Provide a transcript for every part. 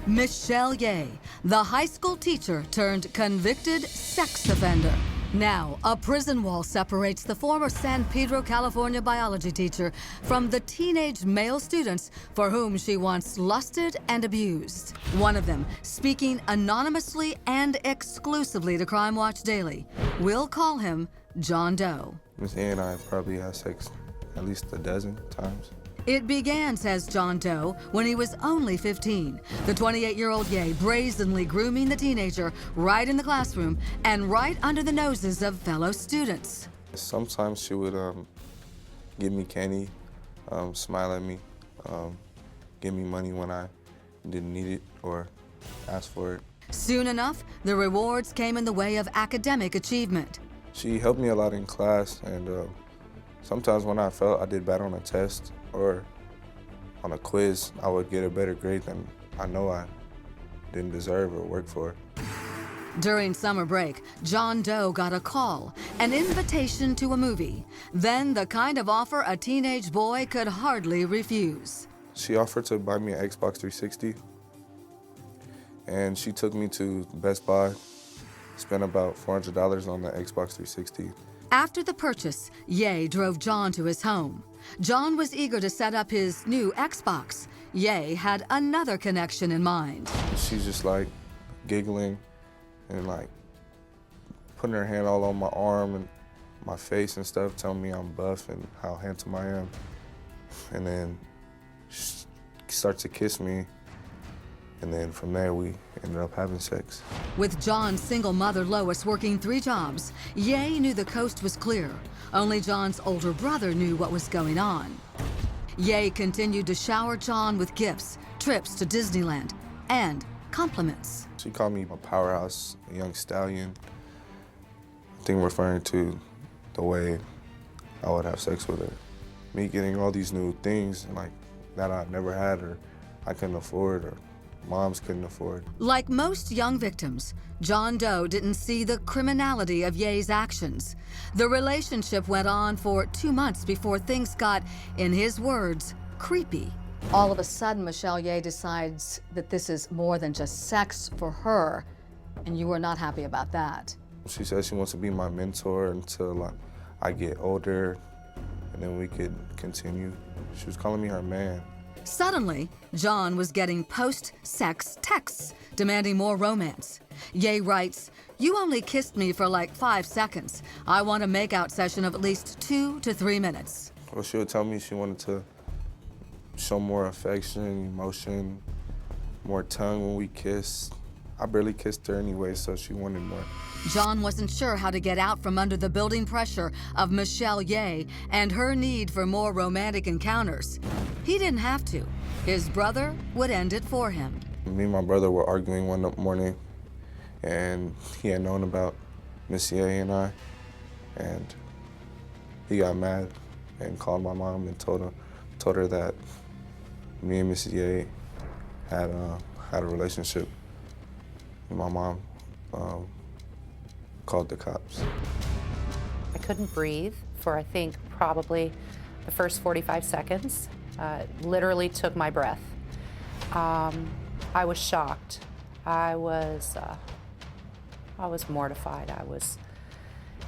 Michelle Yeh, the high school teacher turned convicted sex offender. Now, a prison wall separates the former San Pedro, California biology teacher from the teenage male students for whom she once lusted and abused. One of them, speaking anonymously and exclusively to Crime Watch Daily, we'll call him John Doe. Miss Yeh and I probably had sex at least a dozen times. It began, says John Doe, when he was only 15. The 28-year-old Yeh brazenly grooming the teenager right in the classroom and right under the noses of fellow students. Sometimes she would give me candy, smile at me, give me money when I didn't need it or ask for it. Soon enough, the rewards came in the way of academic achievement. She helped me a lot in class, and sometimes when I felt I did bad on a test or on a quiz, I would get a better grade than I know I didn't deserve or work for. During summer break, John Doe got a call, an invitation to a movie, then the kind of offer a teenage boy could hardly refuse. She offered to buy me an Xbox 360, and she took me to Best Buy, spent about $400 on the Xbox 360. After the purchase, Yeh drove John to his home. John was eager to set up his new Xbox. Yeh had another connection in mind. She's just like giggling and like putting her hand all on my arm and my face and stuff, telling me I'm buff and how handsome I am. And then she starts to kiss me. And then from there, we ended up having sex. With John's single mother, Lois, working 3 jobs, Yeh knew the coast was clear. Only John's older brother knew what was going on. Yeh continued to shower John with gifts, trips to Disneyland, and compliments. She called me a powerhouse, a young stallion. I think referring to the way I would have sex with her. Me getting all these new things like that I never had or I couldn't afford or moms couldn't afford. Like most young victims, John Doe didn't see the criminality of Yeh's actions. The relationship went on for 2 months before things got, in his words, creepy. All of a sudden, Michelle Yeh decides that this is more than just sex for her, and you were not happy about that. She says she wants to be my mentor until I get older, and then we could continue. She was calling me her man. Suddenly, John was getting post-sex texts demanding more romance. Yeh writes, "You only kissed me for like 5 seconds. I want a makeout session of at least 2 to 3 minutes." Well, she would tell me she wanted to show more affection, emotion, more tongue when we kissed. I barely kissed her anyway, so she wanted more. John wasn't sure how to get out from under the building pressure of Michelle Yeh and her need for more romantic encounters. He didn't have to. His brother would end it for him. Me and my brother were arguing one morning, and he had known about Miss Yeh and I, and he got mad and called my mom and told her that me and Miss Yeh had a relationship. And my mom called the cops. I couldn't breathe for, I think, probably the first 45 seconds. Literally took my breath. I was shocked. I was mortified. I was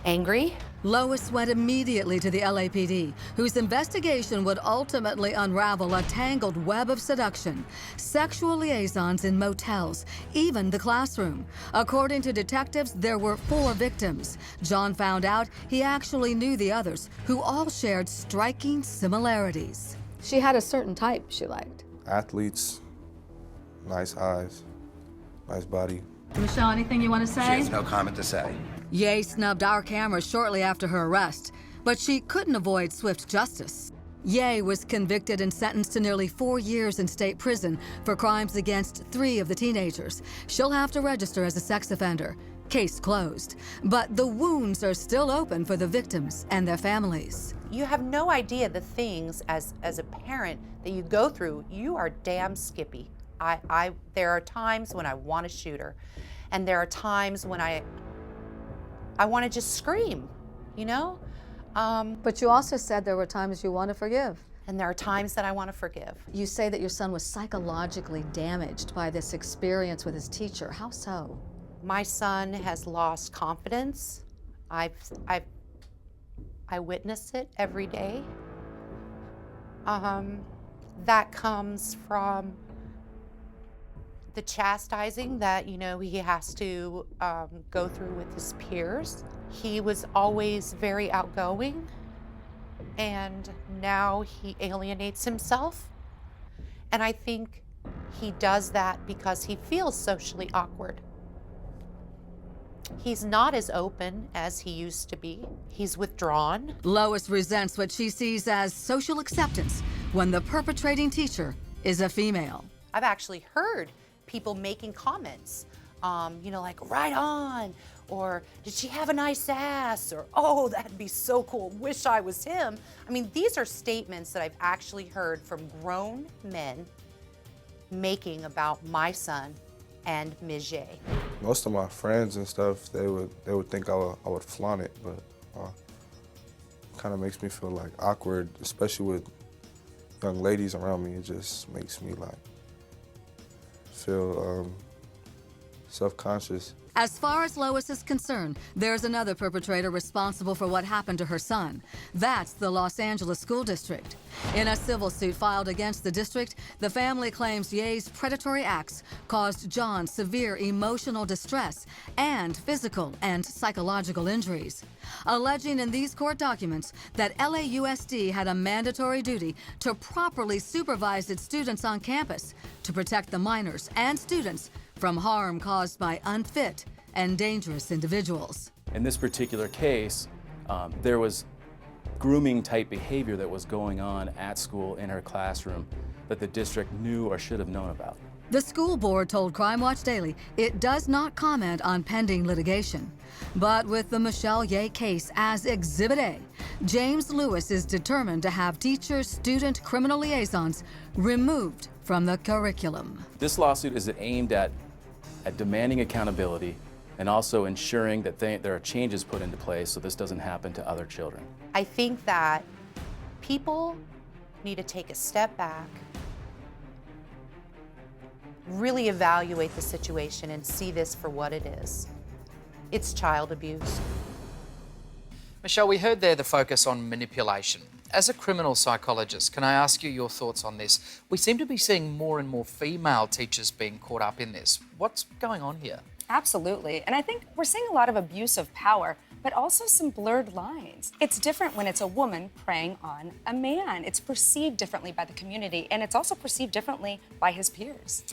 angry. Lois went immediately to the LAPD, whose investigation would ultimately unravel a tangled web of seduction, sexual liaisons in motels, even the classroom. According to detectives, there were 4 victims. John found out he actually knew the others, who all shared striking similarities. She had a certain type she liked. Athletes, nice eyes, nice body. Michelle, anything you want to say? She has no comment to say. Yeh snubbed our cameras shortly after her arrest, but she couldn't avoid swift justice. Yeh was convicted and sentenced to nearly 4 years in state prison for crimes against 3 of the teenagers. She'll have to register as a sex offender. Case closed. But the wounds are still open for the victims and their families. You have no idea the things as a parent that you go through. You are damn skippy. There are times when I want to shoot her, and there are times when I want to just scream, you know? But you also said there were times you want to forgive. And there are times that I want to forgive. You say that your son was psychologically damaged by this experience with his teacher. How so? My son has lost confidence. I witness it every day. That comes from the chastising that, he has to go through with his peers. He was always very outgoing, and now he alienates himself. And I think he does that because he feels socially awkward. He's not as open as he used to be. He's withdrawn. Lois resents what she sees as social acceptance when the perpetrating teacher is a female. I've actually heard people making comments, like, right on, or did she have a nice ass, or oh, that'd be so cool, wish I was him. I mean, these are statements that I've actually heard from grown men making about my son and Ms. Yeh. Most of my friends and stuff, they would think I would flaunt it, but kind of makes me feel like awkward, especially with young ladies around me. It just makes me like feel self-conscious. As far as Lois is concerned, there's another perpetrator responsible for what happened to her son. That's the Los Angeles School District. In a civil suit filed against the district, the family claims Yeh's predatory acts caused John severe emotional distress and physical and psychological injuries, alleging in these court documents that LAUSD had a mandatory duty to properly supervise its students on campus to protect the minors and students from harm caused by unfit and dangerous individuals. In this particular case, there was grooming type behavior that was going on at school in her classroom that the district knew or should have known about. The school board told Crime Watch Daily it does not comment on pending litigation. But with the Michelle Yeh case as Exhibit A, James Lewis is determined to have teacher-student criminal liaisons removed from the curriculum. This lawsuit is aimed at demanding accountability and also ensuring that there are changes put into place so this doesn't happen to other children. I think that people need to take a step back, really evaluate the situation and see this for what it is. It's child abuse. Michelle, we heard there the focus on manipulation. As a criminal psychologist, can I ask you your thoughts on this? We seem to be seeing more and more female teachers being caught up in this. What's going on here? Absolutely. And I think we're seeing a lot of abuse of power, but also some blurred lines. It's different when it's a woman preying on a man. It's perceived differently by the community, and it's also perceived differently by his peers.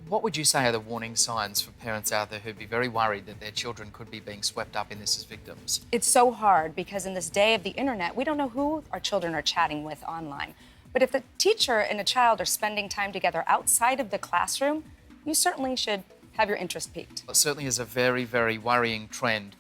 What would you say are the warning signs for parents out there who'd be very worried that their children could be being swept up in this as victims? It's so hard because in this day of the internet, we don't know who our children are chatting with online. But if the teacher and a child are spending time together outside of the classroom, you certainly should have your interest piqued. It certainly is a very, very worrying trend.